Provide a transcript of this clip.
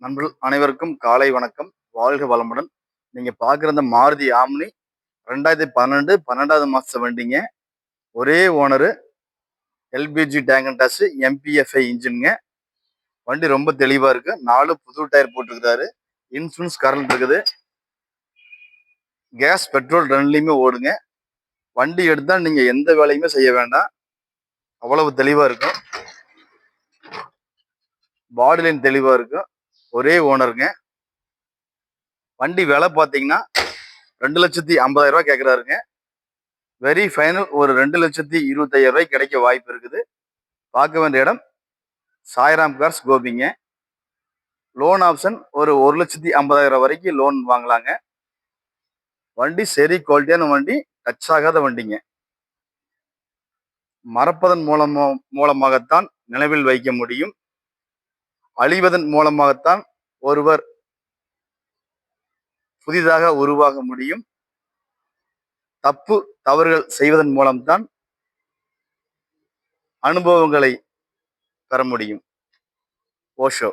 நண்பர்கள் அனைவருக்கும் காலை வணக்கம். வாழ்க வளமுடன். நீங்க பார்க்குற இந்த மாருதி ஆம்னி 2012 மாச வண்டிங்க. ஒரே ஓனரு. எல்பிஜி டேங்க் அண்ட் டேஷ் எம்பிஎஃப்ஐ இன்ஜினுங்க. வண்டி ரொம்ப தெளிவா இருக்கு. 4 புது டயர் போட்டுருக்காரு. இன்சூரன்ஸ் கரண்ட் இருக்குது. கேஸ் பெட்ரோல் ரெண்டுலையுமே ஓடுங்க. வண்டி எடுத்தா நீங்க எந்த வேலையுமே செய்ய வேண்டாம். அவ்வளவு தெளிவா இருக்கும். பாடி லைன் தெளிவா இருக்கும். ஒரே ஓனருங்க. வண்டி விலை பார்த்தீங்கன்னா 2,50,000 கேட்குறாருங்க. வெரி ஃபைனல் ஒரு 2,25,000 கிடைக்க வாய்ப்பு இருக்குது. பார்க்க வேண்டிய இடம் சாய்ராம் கார்ஸ் கோபிங்க. லோன் ஆப்ஷன் ஒரு 1,50,000 வரைக்கும் லோன் வாங்கலாங்க. வண்டி சரி குவாலிட்டியான வண்டி, டச் ஆகாத வண்டிங்க. மறப்பதன் மூலமாகத்தான் நினைவில் வைக்க முடியும். அழிவதன் மூலமாகத்தான் ஒருவர் புதிதாக உருவாக முடியும். தவறுகள் செய்வதன் மூலம்தான் அனுபவங்களை பெற முடியும். ஓஷோ.